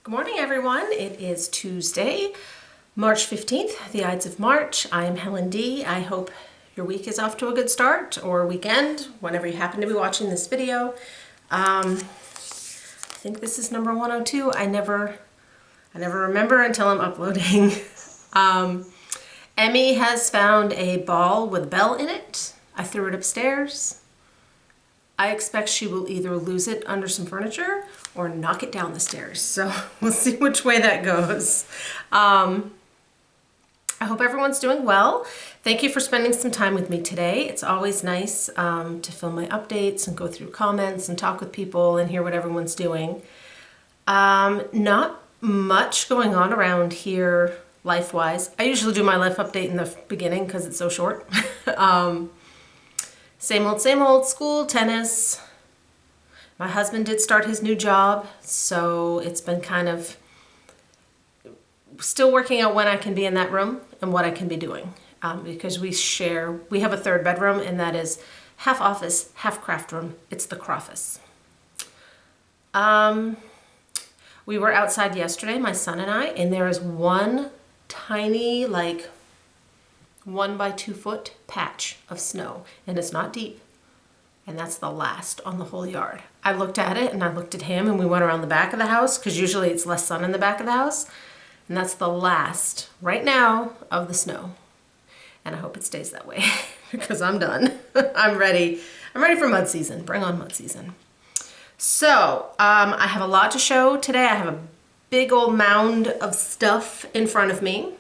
Good morning, everyone. It is Tuesday, March 15th, the Ides of March. I am Helen D. I hope your week is off to a good start or weekend, whenever you happen to be watching this video. I think this is number 102. I never remember until I'm uploading. Emmy has found a ball with a bell in it. I threw it upstairs. I expect she will either lose it under some furniture or knock it down the stairs. So we'll see which way that goes. I hope everyone's doing well. Thank you for spending some time with me today. It's always nice to film my updates and go through comments and talk with people and hear what everyone's doing. Not much going on around here life-wise. I usually do my life update in the beginning because it's so short. Same old, school, tennis. My husband did start his new job, so it's been kind of still working out when I can be in that room and what I can be doing. Because we have a third bedroom, and that is half office, half craft room. It's the croffice. We were outside yesterday, my son and I, and there is one tiny, like 1 by 2 foot patch of snow, and it's not deep, and that's the last on the whole yard. I looked at it and I looked at him, and we went around the back of the house because usually it's less sun in the back of the house, and that's the last right now of the snow, and I hope it stays that way because I'm done. I'm ready for mud season. Bring on mud season. So I have a lot to show today. I have a big old mound of stuff in front of me.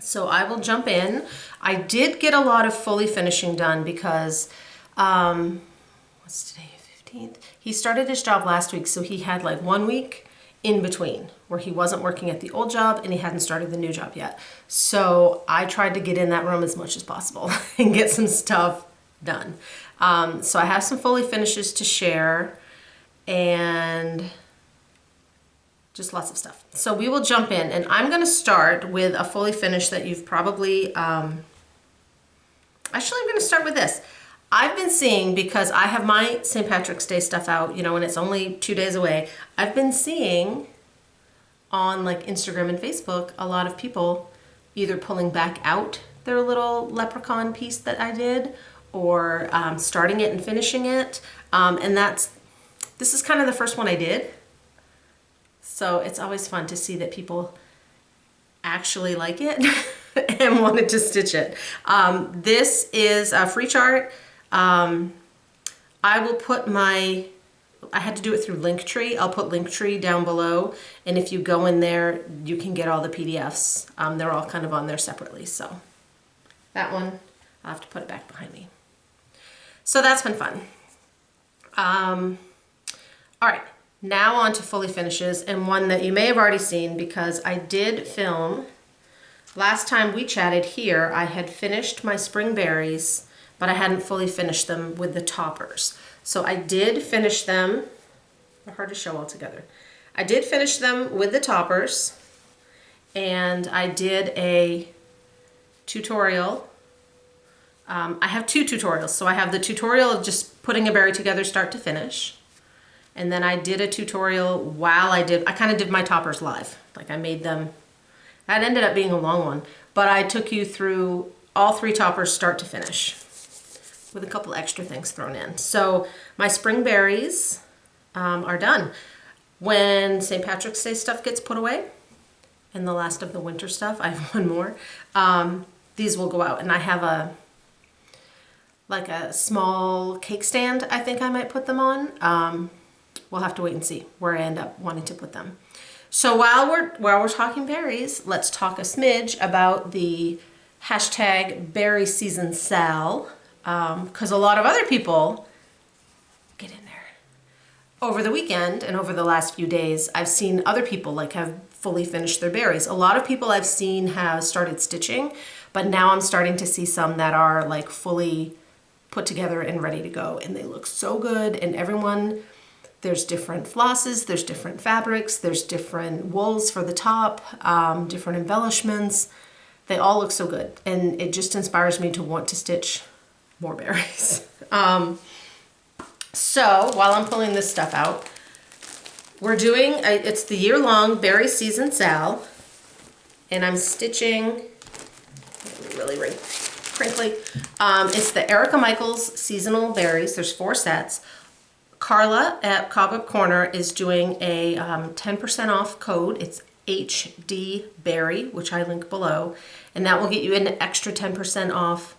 So I will jump in. I did get a lot of fully finishing done because, what's today, 15th? He started his job last week, so he had like 1 week in between where he wasn't working at the old job and he hadn't started the new job yet. So I tried to get in that room as much as possible and get some stuff done. So I have some fully finishes to share and just lots of stuff. So we will jump in, and I'm going to start with a fully finished that you've probably, actually I'm going to start with this. I've been seeing, because I have my St. Patrick's Day stuff out, you know, and it's only 2 days away, I've been seeing on like Instagram and Facebook, a lot of people either pulling back out their little leprechaun piece that I did, or starting it and finishing it. And this is kind of the first one I did. So it's always fun to see that people actually like it and wanted to stitch it. This is a free chart. I will put I had to do it through Linktree. I'll put Linktree down below. And if you go in there, you can get all the PDFs. They're all kind of on there separately. So that one, I'll have to put it back behind me. So that's been fun. All right. Now on to fully finishes, and one that you may have already seen because I did film. Last time we chatted here, I had finished my spring berries, but I hadn't fully finished them with the toppers. So I did finish them. They're hard to show all together. I did finish them with the toppers, and I did a tutorial. I have 2 tutorials. So I have the tutorial of just putting a berry together start to finish. And then I did a tutorial while I kind of did my toppers live. Like I made them, that ended up being a long one, but I took you through all 3 toppers start to finish with a couple extra things thrown in. So my spring berries are done. When St. Patrick's Day stuff gets put away and the last of the winter stuff, I have one more, these will go out. And I have like a small cake stand I think I might put them on. We'll have to wait and see where I end up wanting to put them. So while we're talking berries, let's talk a smidge about the hashtag berry season sale, because a lot of other people get in there. Over the weekend and over the last few days, I've seen other people like have fully finished their berries. A lot of people I've seen have started stitching, but now I'm starting to see some that are like fully put together and ready to go, and they look so good. And everyone, there's different flosses, there's different fabrics, there's different wools for the top, different embellishments. They all look so good, and it just inspires me to want to stitch more berries. So while I'm pulling this stuff out, We're doing, it's the year-long berry season sal, and I'm stitching, really crinkly. It's the Erica Michaels seasonal berries. There's 4 sets. Carla at Cobweb Corner is doing a 10% off code. It's HD Berry, which I link below, and that will get you an extra 10% off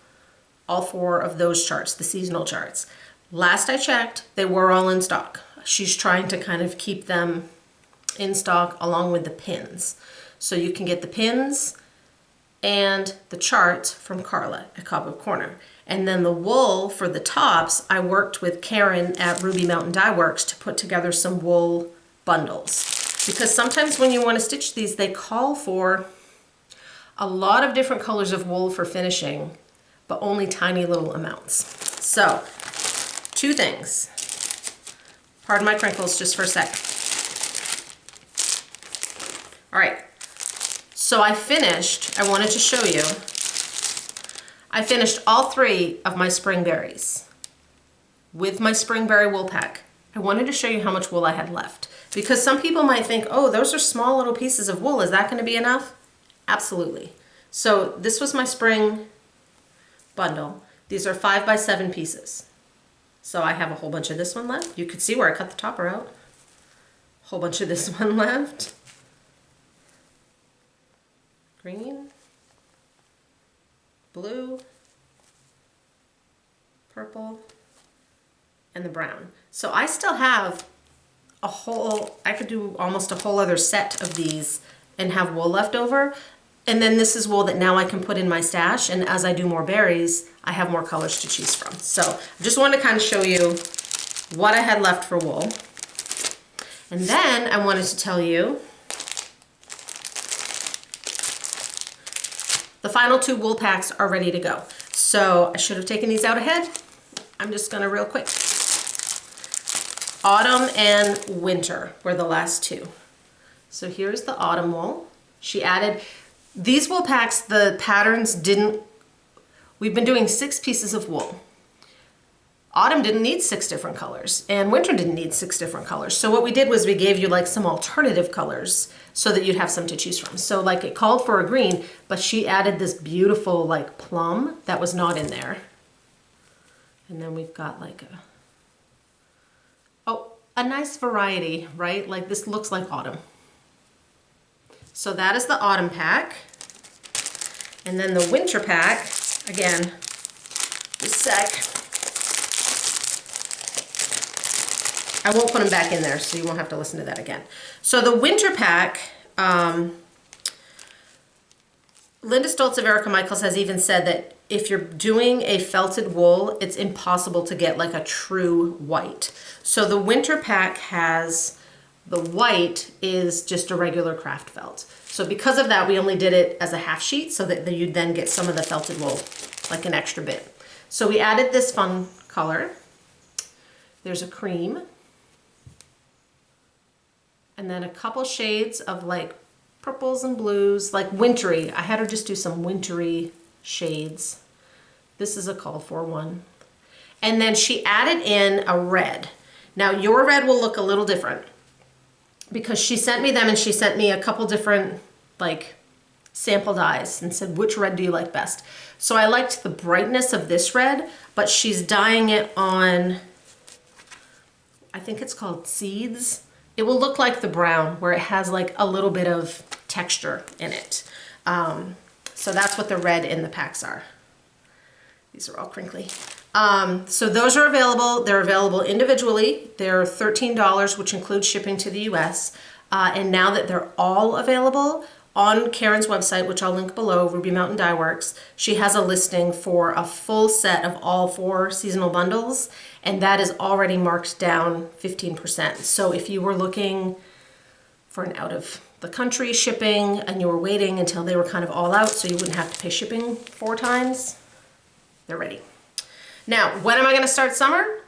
all 4 of those charts, the seasonal charts. Last I checked, they were all in stock. She's trying to kind of keep them in stock along with the pins. So you can get the pins and the charts from Carla at Cobweb Corner. And then the wool for the tops, I worked with Karen at Ruby Mountain Dye Works to put together some wool bundles. Because sometimes when you want to stitch these, they call for a lot of different colors of wool for finishing, but only tiny little amounts. So, 2 things. Pardon my crinkles just for a sec. All right, so I wanted to show you, I finished all 3 of my spring berries with my spring berry wool pack. I wanted to show you how much wool I had left, because some people might think, oh, those are small little pieces of wool. Is that going to be enough? Absolutely. So this was my spring bundle. These are 5 by 7 pieces. So I have a whole bunch of this one left. You could see where I cut the topper out. A whole bunch of this one left. Green, blue, purple, and the brown. So I still have a whole, I could do almost a whole other set of these and have wool left over. And then this is wool that now I can put in my stash, and as I do more berries, I have more colors to choose from. So I just wanted to kind of show you what I had left for wool. And then I wanted to tell you the final 2 wool packs are ready to go. So I should have taken these out ahead. I'm just gonna real quick. Autumn and winter were the last 2. So here's the autumn wool. She added, these wool packs, the patterns didn't, we've been doing 6 pieces of wool. Autumn didn't need 6 different colors, and winter didn't need 6 different colors. So what we did was we gave you like some alternative colors so that you'd have some to choose from. So like it called for a green, but she added this beautiful like plum that was not in there. And then we've got like a nice variety, right? Like this looks like autumn. So that is the autumn pack. And then the winter pack, again, just sec. I won't put them back in there, so you won't have to listen to that again. So the winter pack, Linda Stoltz of Erica Michaels has even said that if you're doing a felted wool, it's impossible to get like a true white. So the winter pack has, the white is just a regular craft felt. So because of that, we only did it as a half sheet so that you'd then get some of the felted wool, like an extra bit. So we added this fun color. There's a cream. And then a couple shades of like purples and blues, like wintry. I had her just do some wintry shades. This is a called for one. And then she added in a red. Now your red will look a little different because she sent me them and she sent me a couple different like sample dyes and said, which red do you like best? So I liked the brightness of this red, but she's dyeing it on, I think it's called Seeds. It will look like the brown where it has like a little bit of texture in it. So that's what the red in the packs are. These are all crinkly. So those are available. They're available individually. They're $13, which includes shipping to the US. And now that they're all available on Karen's website, which I'll link below, Ruby Mountain Dye Works, she has a listing for a full set of all 4 seasonal bundles, and that is already marked down 15%. So if you were looking for an out of the country shipping and you were waiting until they were kind of all out so you wouldn't have to pay shipping 4 times, they're ready. Now, when am I gonna start summer?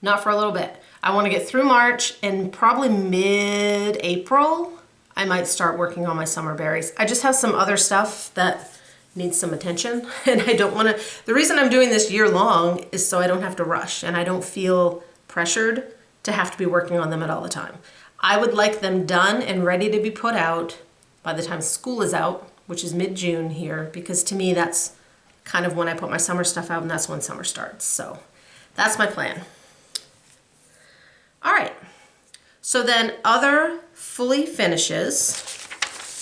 Not for a little bit. I wanna get through March, and probably mid-April, I might start working on my summer berries. I just have some other stuff that needs some attention, and I don't wanna, the reason I'm doing this year long is so I don't have to rush and I don't feel pressured to have to be working on them at all the time. I would like them done and ready to be put out by the time school is out, which is mid-June here, because to me that's kind of when I put my summer stuff out, and that's when summer starts. So that's my plan. All right, so then other fully finishes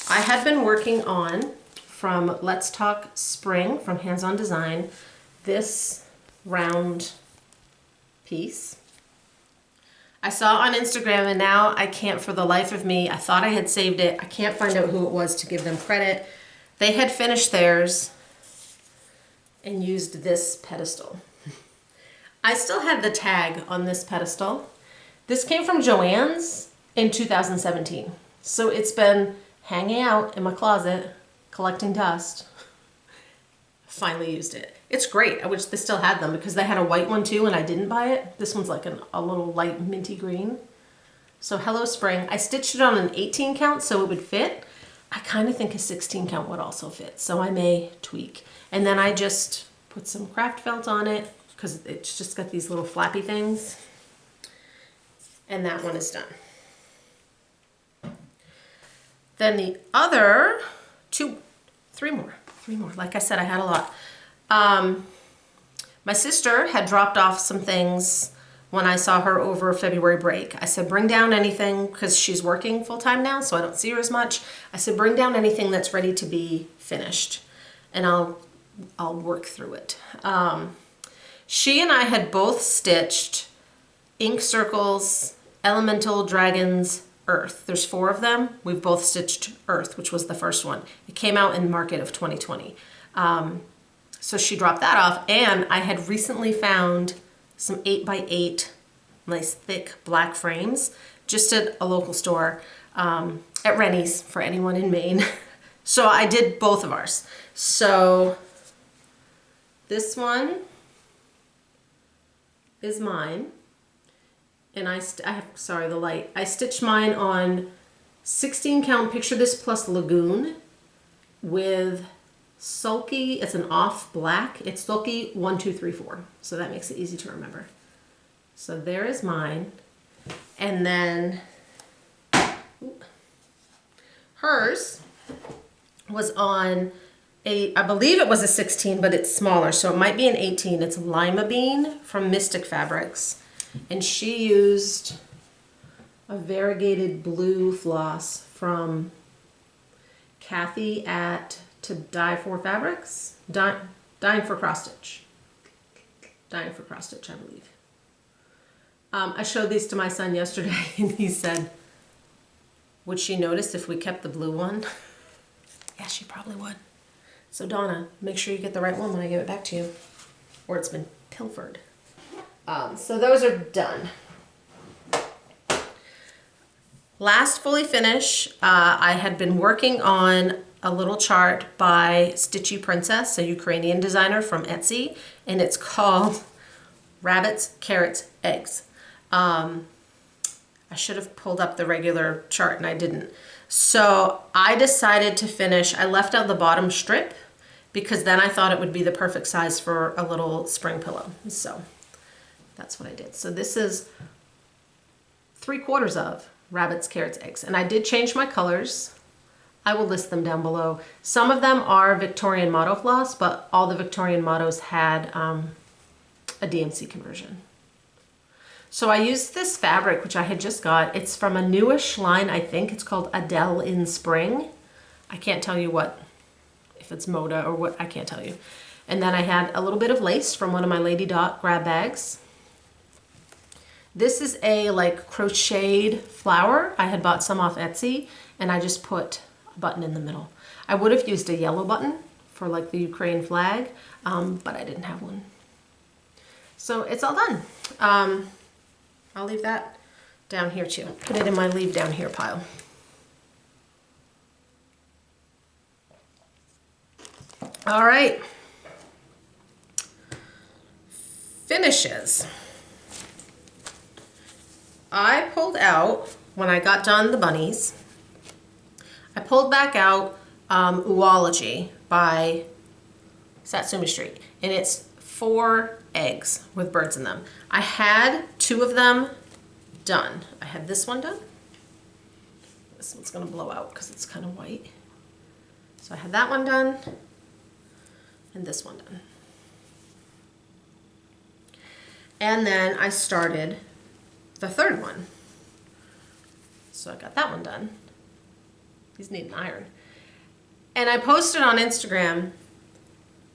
I had been working on from Let's Talk Spring from Hands On Design, this round piece. I saw on Instagram and now I can't for the life of me, I thought I had saved it. I can't find out who it was to give them credit. They had finished theirs and used this pedestal. I still had the tag on this pedestal. This came from Joann's in 2017. So it's been hanging out in my closet, collecting dust. Finally used it. It's great. I wish they still had them because they had a white one too and I didn't buy it. This one's like a little light minty green. So Hello Spring. I stitched it on an 18 count so it would fit. I kind of think a 16 count would also fit, so I may tweak. And then I just put some craft felt on it because it's just got these little flappy things. And that one is done. Then the other three more. Like I said, I had a lot. My sister had dropped off some things when I saw her over February break. I said, bring down anything, because she's working full time now, so I don't see her as much. I said, bring down anything that's ready to be finished, and I'll work through it. She and I had both stitched Ink Circles, Elemental Dragons, Earth. There's 4 of them. We've both stitched Earth, which was the first one. It came out in market of 2020. So she dropped that off, and I had recently found some 8x8 nice thick black frames just at a local store at Rennie's for anyone in Maine. So I did both of ours. So this one is mine, and sorry, the light. I stitched mine on 16 count, picture this, plus Lagoon with Sulky. It's an off black. It's Sulky 1, 2, 3, 4. So that makes it easy to remember. So there is mine. And then hers was on I believe it was a 16, but it's smaller. So it might be an 18. It's Lima Bean from Mystic Fabrics. And she used a variegated blue floss from Kathy at To Die For Fabrics, Dying for Cross Stitch. Dying for Cross Stitch, I believe. I showed these to my son yesterday and he said, would she notice if we kept the blue one? Yeah, she probably would. So Donna, make sure you get the right one when I give it back to you, or it's been pilfered. So those are done. Last fully finish, I had been working on a little chart by Stitchy Princess, a Ukrainian designer from Etsy, and it's called Rabbits, Carrots, Eggs. I should have pulled up the regular chart and I didn't. So I decided to finish, I left out the bottom strip because then I thought it would be the perfect size for a little spring pillow. So that's what I did. So this is 3/4 of Rabbits, Carrots, Eggs. And I did change my colors. I will list them down below. Some of them are Victorian Motto floss, but all the Victorian Mottos had a DMC conversion. So I used this fabric, which I had just got. It's from a newish line, I think. It's called Adele in Spring. I can't tell you what, if it's Moda or what, I can't tell you. And then I had a little bit of lace from one of my Lady Dot grab bags. This is a like crocheted flower. I had bought some off Etsy and I just put a button in the middle. I would have used a yellow button for like the Ukraine flag, but I didn't have one. So it's all done. I'll leave that down here too. Put it in my leave down here pile. All right. Finishes. I pulled out, when I got done the bunnies, I pulled back out Oology by Satsuma Street, and it's 4 eggs with birds in them. I had 2 of them done. I had this one done. This one's gonna blow out because it's kind of white. So I had that one done and this one done. And then I started the third one. So I got that one done. These need an iron. And I posted on Instagram,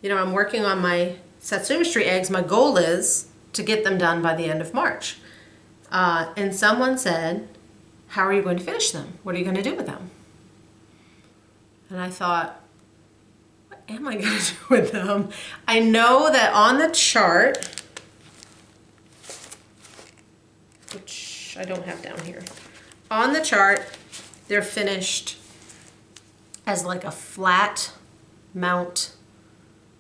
you know, I'm working on my Satsuma Street eggs. My goal is to get them done by the end of March. And someone said, how are you going to finish them? What are you going to do with them? And I thought, what am I going to do with them? I know that on the chart, which I don't have down here, on the chart, they're finished as like a flat mount,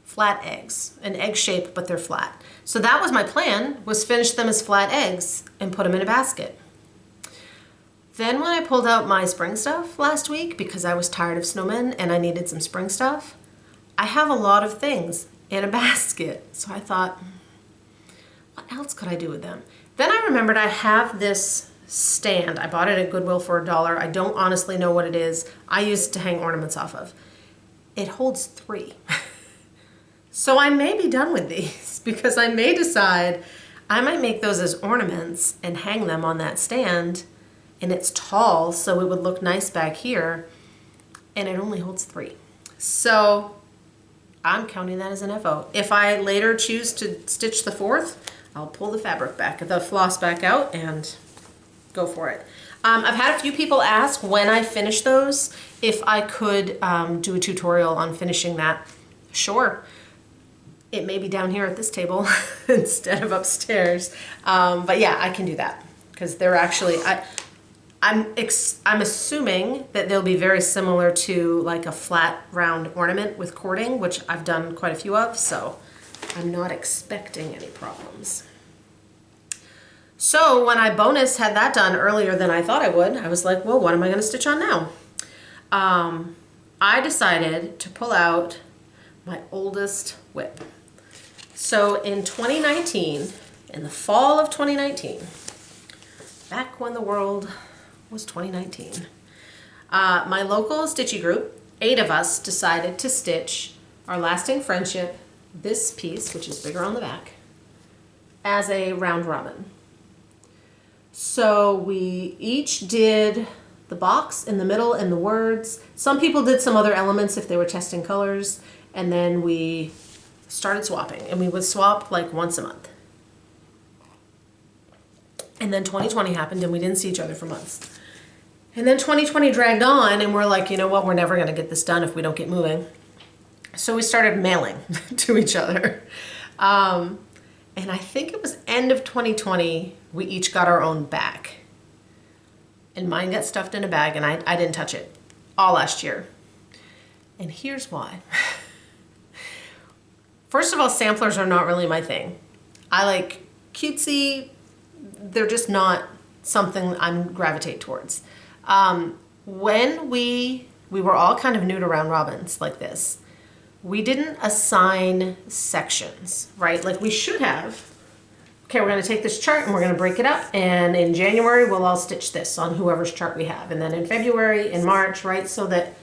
flat eggs, an egg shape, but they're flat. So that was my plan, was finish them as flat eggs and put them in a basket. Then when I pulled out my spring stuff last week, because I was tired of snowmen and I needed some spring stuff, I have a lot of things in a basket. So I thought, what else could I do with them? Then I remembered I have this stand. I bought it at Goodwill for $1. I don't honestly know what it is. I use it to hang ornaments off of. It holds 3. So I may be done with these because I may decide I might make those as ornaments and hang them on that stand. And it's tall, so it would look nice back here. And it only holds 3. So I'm counting that as an FO. If I later choose to stitch the 4th, I'll pull the fabric back, the floss back out and go for it. I've had a few people ask when I finish those if I could do a tutorial on finishing that. Sure. It may be down here at this table instead of upstairs. But yeah, I can do that because they're actually, I'm assuming that they'll be very similar to like a flat round ornament with cording, which I've done quite a few of, so I'm not expecting any problems. So when I bonus had that done earlier than I thought I would, I was like, well, what am I gonna stitch on now? I decided to pull out my oldest whip. So in 2019, in the fall of 2019, back when the world was 2019, my local stitchy group, 8 of us, decided to stitch Our Lasting Friendship, this piece, which is bigger on the back, as a round robin. So we each did the box in the middle and the words. Some people did some other elements if they were testing colors, and then we started swapping, and we would swap like once a month. And then 2020 happened and we didn't see each other for months. And then 2020 dragged on and we're like, you know what, we're never gonna get this done if we don't get moving. So we started mailing to each other. And I think it was end of 2020, we each got our own bag. And mine got stuffed in a bag and I didn't touch it all last year. And here's why. First of all, samplers are not really my thing. I like cutesy, they're just not something I'm gravitate towards. When we were all kind of new to round robins like this, we didn't assign sections, right? Like we should have. Okay, we're gonna take this chart and we're gonna break it up, and in January we'll all stitch this on whoever's chart we have, and then in February, in March, right? So that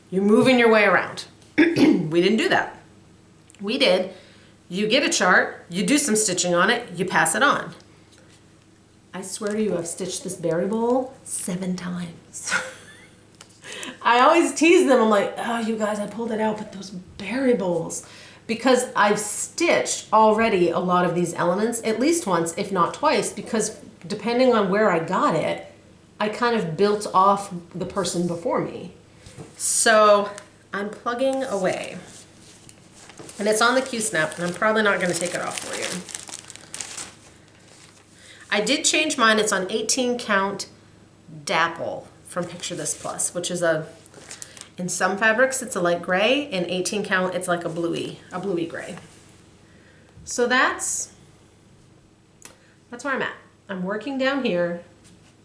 you're moving your way around. We didn't do that. We did, you get a chart, you do some stitching on it, you pass it on. I swear to you, I've stitched this berry bowl 7 times. I always tease them. I'm like, oh, you guys, I pulled it out, but those berry bowls. Because I've stitched already a lot of these elements, at least once, if not twice, because depending on where I got it, I kind of built off the person before me. So I'm plugging away. And it's on the Q-snap, and I'm probably not going to take it off for you. I did change mine. It's on 18 count dapple from Picture This Plus, which is in some fabrics it's a light gray. In 18 count it's like a bluey gray. So that's where I'm at. I'm working down here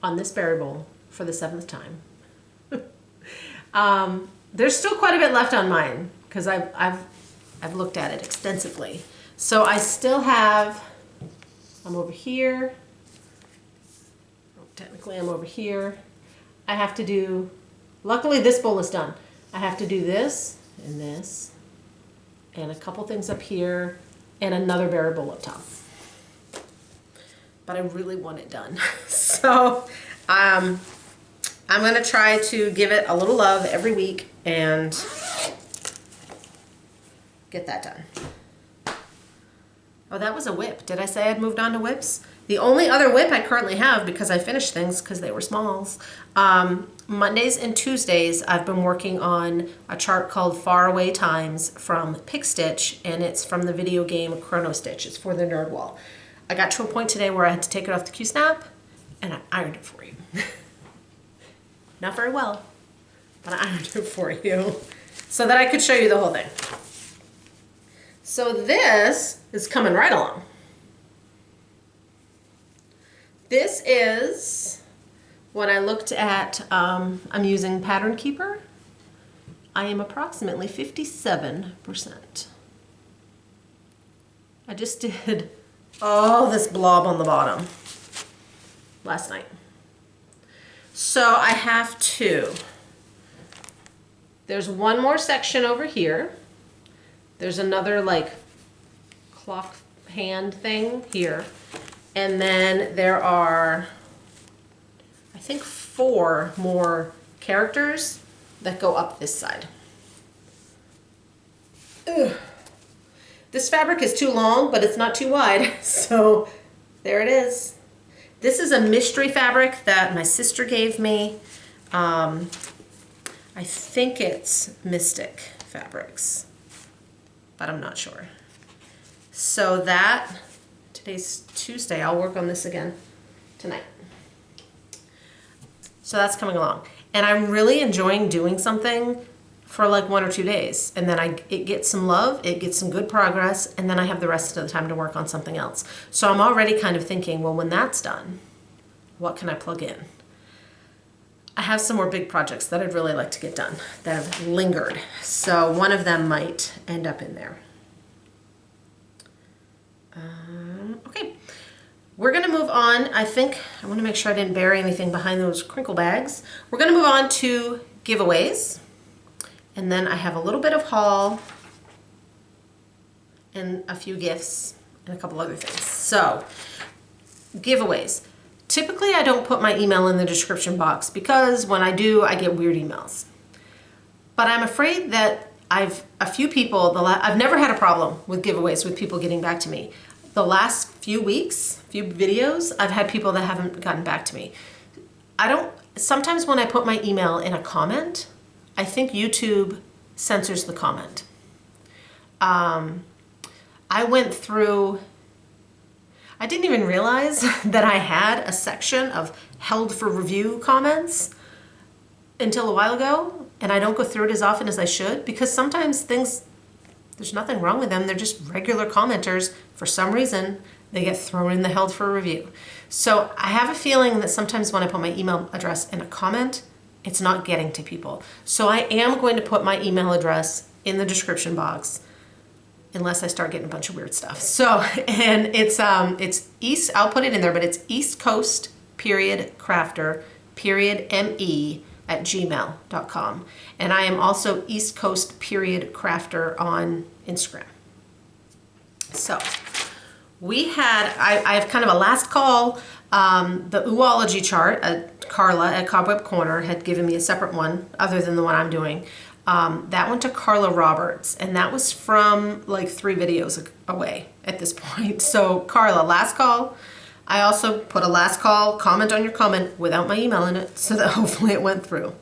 on this berry bowl for the 7th time. There's still quite a bit left on mine because I've looked at it extensively. So I still have, I'm over here. technically I'm over here. I have to do, luckily this bowl is done. I have to do this and this and a couple things up here and another berry bowl up top. But I really want it done. So I'm gonna try to give it a little love every week and get that done. Oh, that was a whip. Did I say I'd moved on to whips? The only other whip I currently have, because I finished things because they were smalls, Mondays and Tuesdays I've been working on a chart called Faraway Times from Pick Stitch, and it's from the video game Chrono Stitch. It's for the Nerd Wall. I got to a point today where I had to take it off the Q-snap, and I ironed it for you. Not very well, but I ironed it for you so that I could show you the whole thing. So this is coming right along. This is when I looked at, I'm using Pattern Keeper. I am approximately 57%. I just did all this blob on the bottom last night. So I have to, there's one more section over here. There's another like clock hand thing here. And then there are, I think, 4 more characters that go up this side. Ugh. This fabric is too long, but it's not too wide. So there it is. This is a mystery fabric that my sister gave me. I think it's Mystic Fabrics, but I'm not sure. So that, today's Tuesday, I'll work on this again tonight. So that's coming along. And I'm really enjoying doing something for like 1 or 2 days. And then it gets some love, it gets some good progress, and then I have the rest of the time to work on something else. So I'm already kind of thinking, well, when that's done, what can I plug in? I have some more big projects that I'd really like to get done that have lingered. So one of them might end up in there. Okay, we're gonna move on. I think, I wanna make sure I didn't bury anything behind those crinkle bags. We're gonna move on to giveaways. And then I have a little bit of haul and a few gifts and a couple other things. So, giveaways. Typically I don't put my email in the description box because when I do, I get weird emails. But I'm afraid that I've never had a problem with giveaways with people getting back to me. The last few weeks, few videos, I've had people that haven't gotten back to me. Sometimes when I put my email in a comment, I think YouTube censors the comment. I went through, I didn't even realize that I had a section of held for review comments until a while ago, and I don't go through it as often as I should because sometimes things, there's nothing wrong with them, they're just regular commenters. For some reason, they get thrown in the held for review. So I have a feeling that sometimes when I put my email address in a comment, it's not getting to people. So I am going to put my email address in the description box unless I start getting a bunch of weird stuff. So, and it's East, I'll put it in there, but it's East Coast _crafter _me@gmail.com. And I am also East Coast _crafter on Instagram. So we had, I have kind of a last call. The Oology chart, Carla at Cobweb Corner had given me a separate one other than the one I'm doing. That went to Carla Roberts, and that was from like 3 videos away at this point. So Carla, last call. I also put a last call, comment on your comment without my email in it so that hopefully it went through.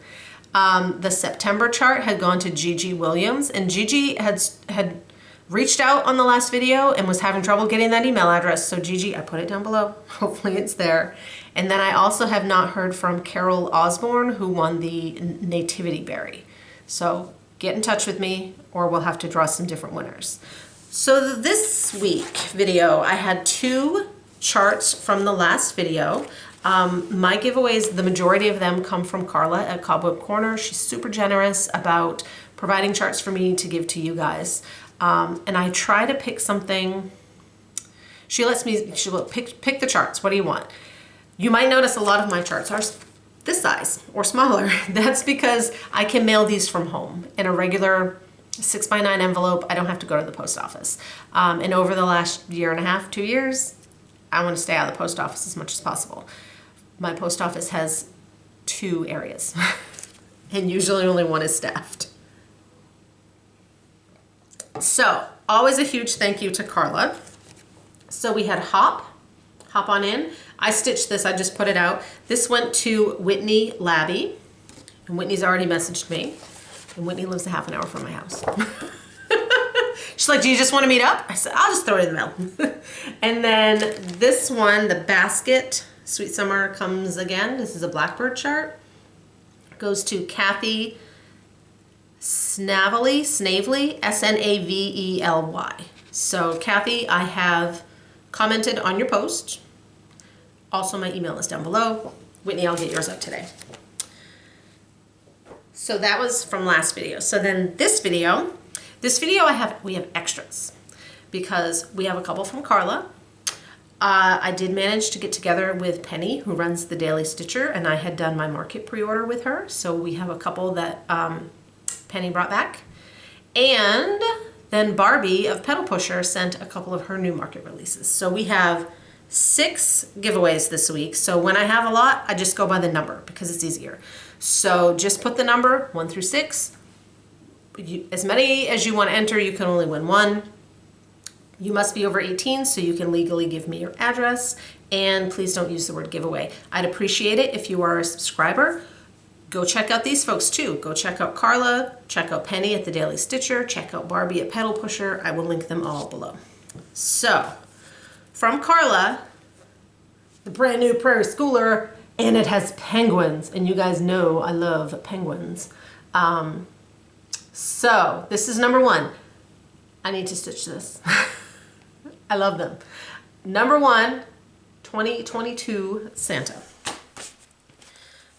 The September chart had gone to Gigi Williams, and Gigi had reached out on the last video and was having trouble getting that email address. So Gigi, I put it down below. Hopefully it's there. And then I also have not heard from Carol Osborne, who won the Nativity Berry. So get in touch with me or we'll have to draw some different winners. So this week video, I had 2 charts from the last video. My giveaways, the majority of them come from Carla at Cobweb Corner. She's super generous about providing charts for me to give to you guys. And I try to pick something. She lets me, she'll pick the charts. What do you want? You might notice a lot of my charts are this size or smaller. That's because I can mail these from home in a regular 6x9 envelope. I don't have to go to the post office. And over the last year and a half, 2 years, I want to stay out of the post office as much as possible. My post office has 2 areas and usually only one is staffed. So always a huge thank you to Carla. So we had hop on in. I stitched this, I just put it out. This went to Whitney Labby, and Whitney's already messaged me. And Whitney lives a half an hour from my house. She's like, do you just want to meet up? I said, I'll just throw it in the mail. And then this one, the basket, Sweet Summer Comes Again. This is a Blackbird chart. Goes to Kathy Snavely, Snavely. So Kathy, I have commented on your post. Also, my email is down below. Whitney, I'll get yours up today. So that was from last video. So then this video we have extras because we have a couple from Carla. I did manage to get together with Penny, who runs the Daily Stitcher, and I had done my market pre-order with her. So we have a couple that Penny brought back. And then Barbie of Pedal Pusher sent a couple of her new market releases. So we have 6 giveaways this week. So when I have a lot, I just go by the number because it's easier. So just put the number 1 through 6. As many as you want to enter, you can only win 1. You must be over 18 so you can legally give me your address. And please don't use the word giveaway. I'd appreciate it if you are a subscriber. Go check out these folks too. Go check out Carla, check out Penny at the Daily Stitcher, check out Barbie at Pedal Pusher. I will link them all below. So, from Carla, the brand new Prairie Schooler, and it has penguins, and you guys know I love penguins. So this is number 1. I need to stitch this. I love them. Number 1, 2022 Santa.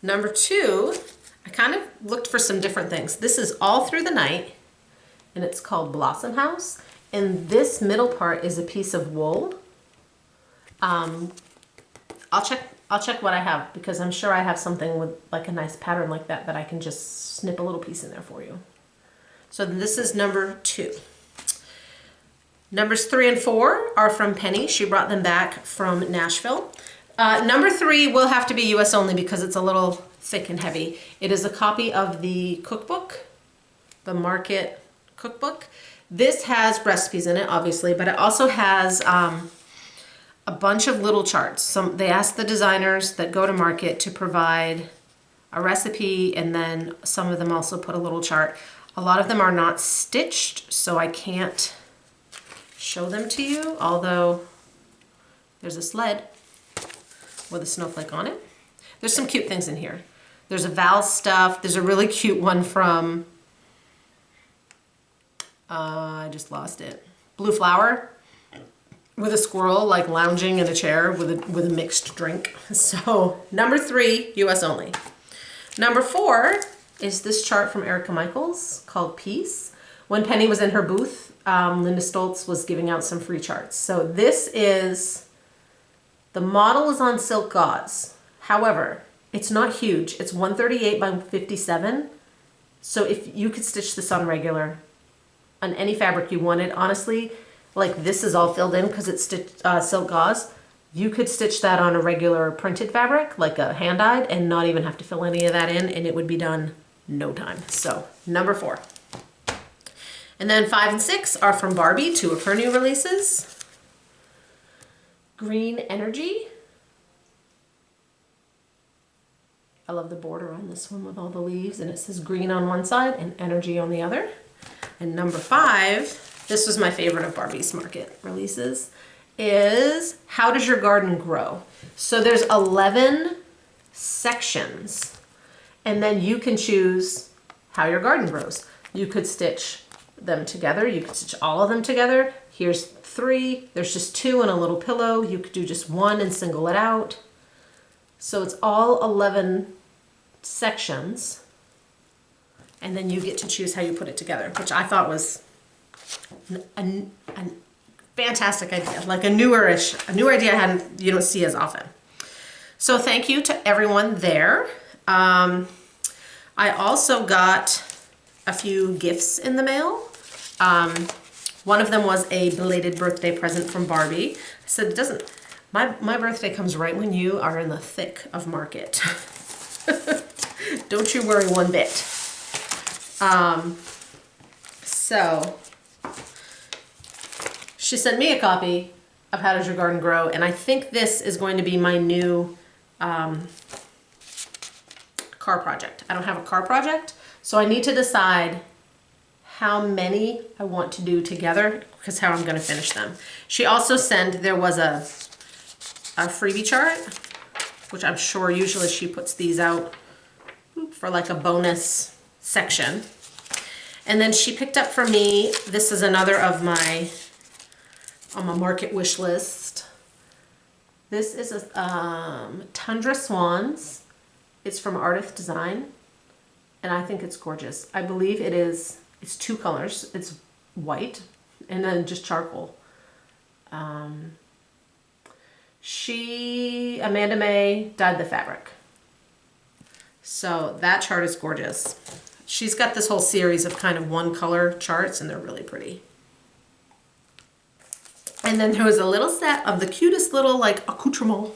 Number 2, I kind of looked for some different things. This is All Through the Night, and it's called Blossom House. And this middle part is a piece of wool. I'll check what I have because I'm sure I have something with like a nice pattern like that I can just snip a little piece in there for you. So this is number 2. Numbers 3 and 4 are from Penny. She brought them back from Nashville. Number 3 will have to be US only because it's a little thick and heavy. It is a copy of the cookbook, the Market cookbook. This has recipes in it, obviously, but it also has a bunch of little charts. They asked the designers that go to Market to provide a recipe, and then some of them also put a little chart. A lot of them are not stitched, so I can't show them to you, although there's a sled with a snowflake on it. There's some cute things in here. There's a Val stuff. There's a really cute one from, I just lost it, Blue Flower, with a squirrel like lounging in a chair with a mixed drink. So number 3, US only. Number 4 is this chart from Erica Michaels called Peace. When Penny was in her booth, Linda Stoltz was giving out some free charts. So this is, the model is on silk gauze. However, it's not huge. It's 138 by 57. So if you could stitch this on regular, on any fabric you wanted, honestly, like this is all filled in because it's stitched, silk gauze. You could stitch that on a regular printed fabric, like a hand-dyed, and not even have to fill any of that in, and it would be done no time. So number 4. And then 5 and 6 are from Barbie, 2 of her new releases. Green Energy. I love the border on this one with all the leaves, and it says green on one side and energy on the other. And number 5, this was my favorite of Barbie's market releases, is How Does Your Garden Grow? So there's 11 sections, and then you can choose how your garden grows. You could stitch them together. You could stitch all of them together. Here's 3. There's just 2 and a little pillow. You could do just 1 and single it out. So it's all 11 sections, and then you get to choose how you put it together, which I thought was a fantastic idea, like a new idea you don't see as often. So thank you to everyone there. I also got a few gifts in the mail. One of them was a belated birthday present from Barbie. I said, it doesn't, my birthday comes right when you are in the thick of market. Don't you worry one bit. So she sent me a copy of How Does Your Garden Grow, and I think this is going to be my new car project. I don't have a car project, so I need to decide how many I want to do together, because how I'm going to finish them. She also sent, there was a freebie chart, which I'm sure usually she puts these out for like a bonus section. And then she picked up for me, this is another of my, on my market wish list. This is a Tundra Swans. It's from Artist Design, and I think it's gorgeous. I believe it is, it's two colors. It's white and then just charcoal. Amanda May dyed the fabric. So that chart is gorgeous. She's got this whole series of kind of one color charts, and they're really pretty. And then there was a little set of the cutest little like accoutrements,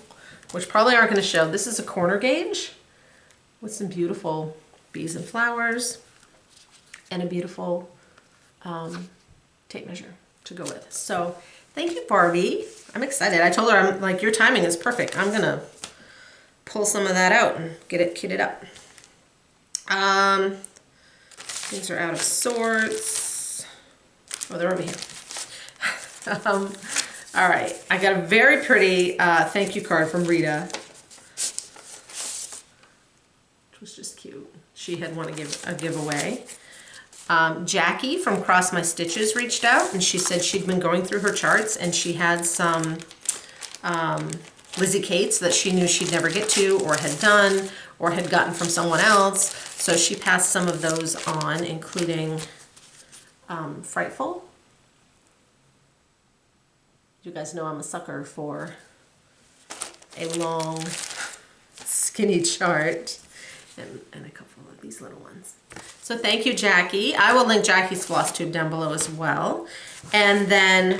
which probably aren't going to show. This is a corner gauge with some beautiful bees and flowers and a beautiful tape measure to go with. So thank you, Barbie. I'm excited. I told her, I'm like, your timing is perfect. I'm going to pull some of that out and get it kitted up. Things are out of sorts. Oh, they're over here. All right, I got a very pretty thank you card from Rita, which was just cute. She had wanted to give a giveaway. Jackie from Cross My Stitches reached out, and she said she'd been going through her charts, and she had some Lizzie Kates that she knew she'd never get to, or had done, or had gotten from someone else. So she passed some of those on, including Frightful. You guys know I'm a sucker for a long, skinny chart, and a couple of these little ones. So thank you, Jackie. I will link Jackie's Flosstube down below as well. And then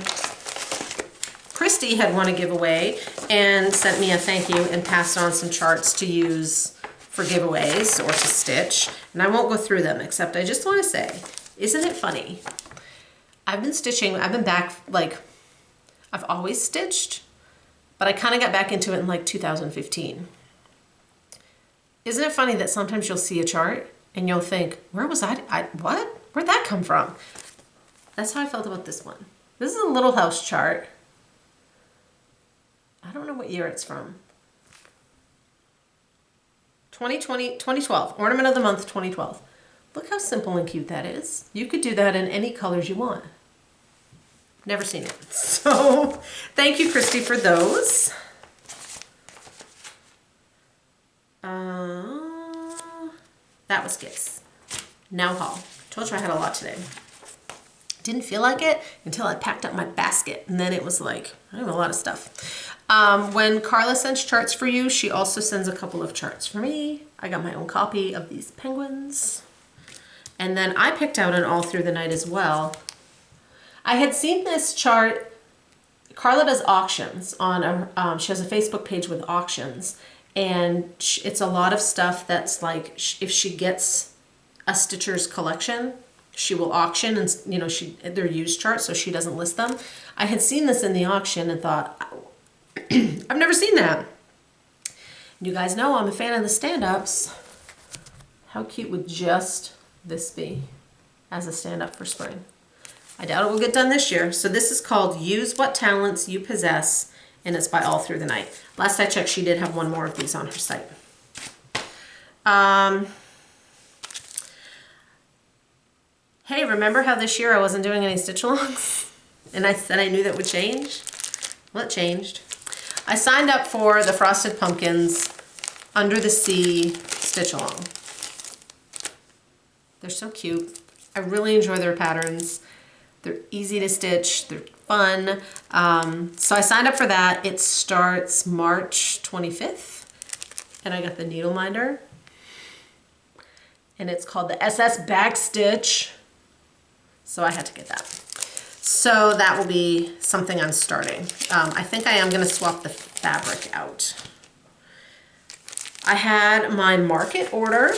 Christy had won a giveaway and sent me a thank you and passed on some charts to use for giveaways or to stitch. And I won't go through them, except I just want to say, isn't it funny? I've been stitching, I've been back, like, I've always stitched, but I kind of got back into it in like 2015. Isn't it funny that sometimes you'll see a chart and you'll think, where was what? Where'd that come from? That's how I felt about this one. This is a Little House chart. I don't know what year it's from. 2012, Ornament of the Month 2012. Look how simple and cute that is. You could do that in any colors you want. Never seen it. So thank you, Christy, for those. That was gifts. Now haul. Told you I had a lot today. Didn't feel like it until I packed up my basket, and then it was like, I have a lot of stuff. When Carla sends charts for you, she also sends a couple of charts for me. I got my own copy of these penguins. And then I picked out an all through the night as well. I had seen this chart. Carla does auctions on she has a Facebook page with auctions, and it's a lot of stuff that's like, if she gets a Stitcher's collection, she will auction, and you know, they're used charts, so she doesn't list them. I had seen this in the auction and thought, I've never seen that. You guys know I'm a fan of the stand-ups. How cute would just this be as a stand-up for spring? I doubt it will get done this year. So this is called Use What Talents You Possess, and it's by All Through the Night. Last I checked, she did have one more of these on her site. Hey, remember how this year I wasn't doing any stitch-alongs? And I said I knew that would change? Well, it changed. I signed up for the Frosted Pumpkins Under the Sea stitch-along. They're so cute. I really enjoy their patterns. They're easy to stitch, they're fun. So I signed up for that. It starts March 25th. And I got the needle minder. And it's called the SS Back Stitch. So I had to get that. So that will be something I'm starting. I think I am gonna swap the fabric out. I had my market order.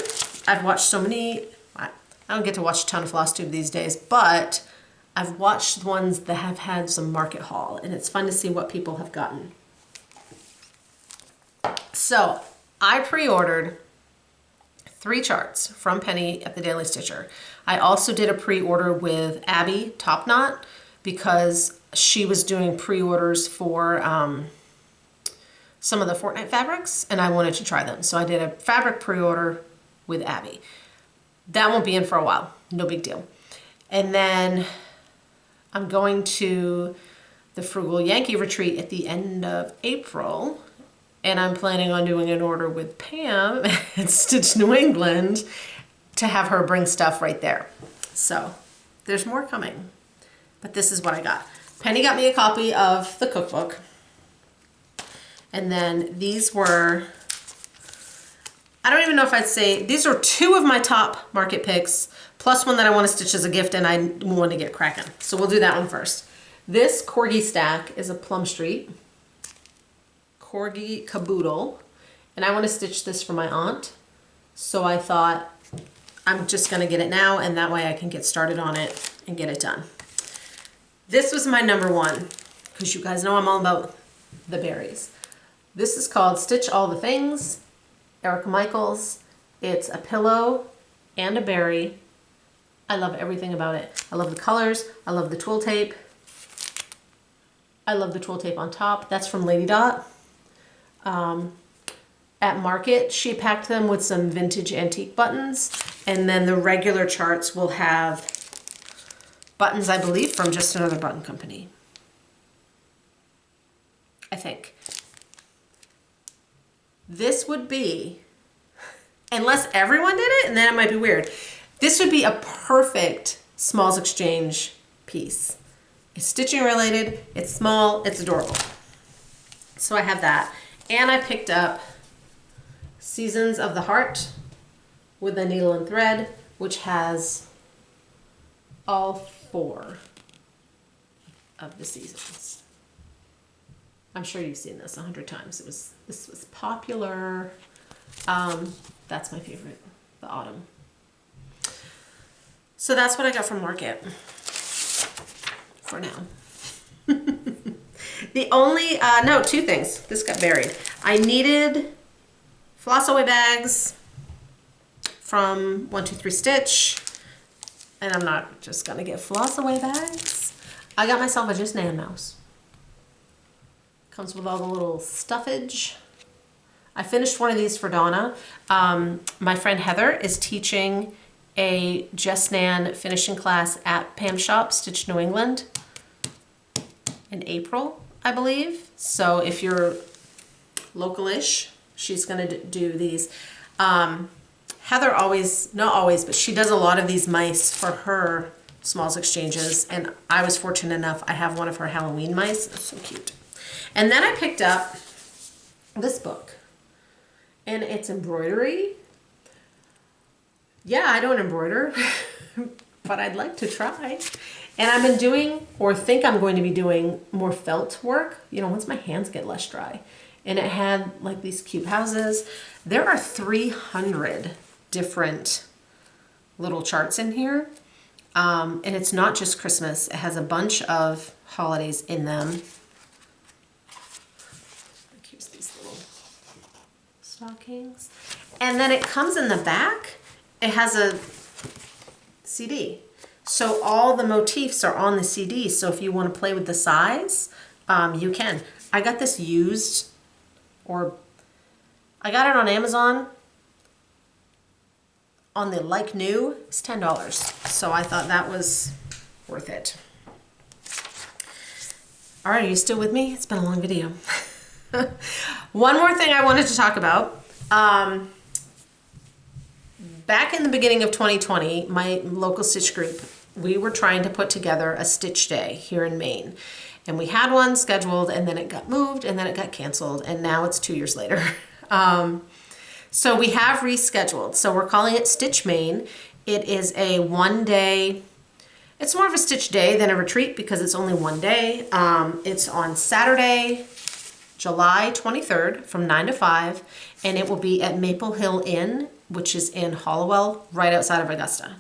I've watched so many, I don't get to watch a ton of Flosstube these days, but I've watched ones that have had some market haul, and it's fun to see what people have gotten. So I pre-ordered 3 charts from Penny at the Daily Stitcher. I also did a pre-order with Abby Top Knot because she was doing pre-orders for some of the Fortnite fabrics, and I wanted to try them. So I did a fabric pre-order with Abby. That won't be in for a while, no big deal. And then I'm going to the Frugal Yankee retreat at the end of April, and I'm planning on doing an order with Pam at Stitch New England to have her bring stuff right there. So there's more coming, but this is what I got. Penny got me a copy of the cookbook. And then these were, I don't even know if I'd say, these are 2 of my top market picks, plus one that I want to stitch as a gift and I want to get cracking. So we'll do that one first. This Corgi stack is a Plum Street Corgi Caboodle, and I want to stitch this for my aunt. So I thought I'm just going to get it now, and that way I can get started on it and get it done. This was my number 1, because you guys know I'm all about the berries. This is called Stitch All the Things, Erica Michaels. It's a pillow and a berry. I love everything about it. I love the colors. I love the twill tape. I love the twill tape on top. That's from Lady Dot. At Market, she packed them with some vintage antique buttons, and then the regular charts will have buttons, I believe, from Just Another Button Company. I think. This would be, unless everyone did it, and then it might be weird, this would be a perfect Smalls Exchange piece. It's stitching related, it's small, it's adorable. So I have that. And I picked up Seasons of the Heart with a needle and thread, which has all 4 of the seasons. I'm sure you've seen this 100 times. This was popular. That's my favorite, the autumn. So that's what I got from Market for now. The only, no, 2 things. This got buried. I needed floss away bags from 123 Stitch, and I'm not just gonna get floss away bags. I got myself a Just Nan mouse. Comes with all the little stuffage. I finished one of these for Donna. My friend Heather is teaching a Just Nan finishing class at Pam's shop, Stitch New England, in April, I believe. So if you're local-ish, she's gonna do these. Heather always, not always, but she does a lot of these mice for her Smalls Exchanges, and I was fortunate enough, I have one of her Halloween mice. It's so cute. And then I picked up this book, and it's embroidery. Yeah, I don't embroider, but I'd like to try. And I've been doing, or think I'm going to be doing, more felt work, you know, once my hands get less dry. And it had like these cute houses. There are 300 different little charts in here. And it's not just Christmas. It has a bunch of holidays in them. Here's these little stockings. And then it comes in the back. It has a CD. So all the motifs are on the CD. So if you want to play with the size, you can. I got this used, or I got it on Amazon on the like new. It's $10. So I thought that was worth it. All right, are you still with me? It's been a long video. One more thing I wanted to talk about. Back in the beginning of 2020, my local stitch group, we were trying to put together a stitch day here in Maine. And we had one scheduled, and then it got moved, and then it got canceled, and now it's 2 years later. So we have rescheduled. So we're calling it Stitch Maine. It is a 1 day, it's more of a stitch day than a retreat because it's only 1 day. It's on Saturday, July 23rd from 9 to 5, and it will be at Maple Hill Inn, which is in Hollowell, right outside of Augusta.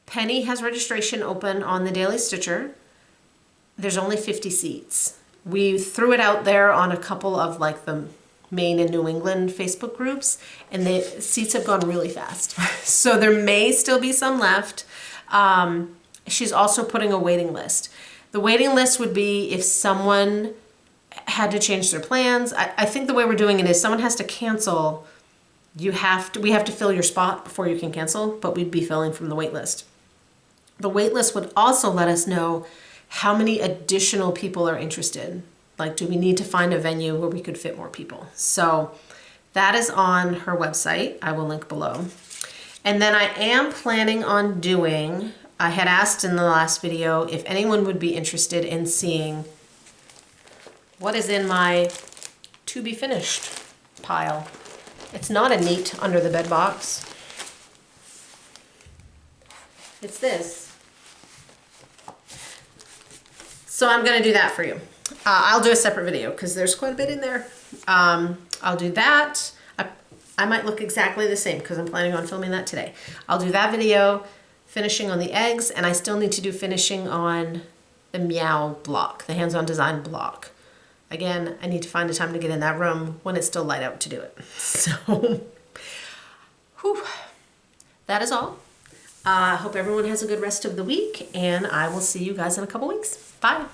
Penny has registration open on the Daily Stitcher. There's only 50 seats. We threw it out there on a couple of like the Maine and New England Facebook groups, and the seats have gone really fast. So there may still be some left. She's also putting a waiting list. The waiting list would be if someone had to change their plans. I think the way we're doing it is someone has to cancel. We have to fill your spot before you can cancel, but we'd be filling from the wait list. The wait list would also let us know how many additional people are interested. Like, do we need to find a venue where we could fit more people? So that is on her website. I will link below. And then I am planning on doing, I had asked in the last video if anyone would be interested in seeing what is in my to be finished pile. It's not a neat under the bed box. It's this. So I'm gonna do that for you. I'll do a separate video because there's quite a bit in there. I'll do that. I might look exactly the same because I'm planning on filming that today. I'll do that video, finishing on the eggs, and I still need to do finishing on the Meow block, the hands-on design block. Again, I need to find a time to get in that room when it's still light out to do it. So, whew, that is all. I hope everyone has a good rest of the week, and I will see you guys in a couple weeks. Bye.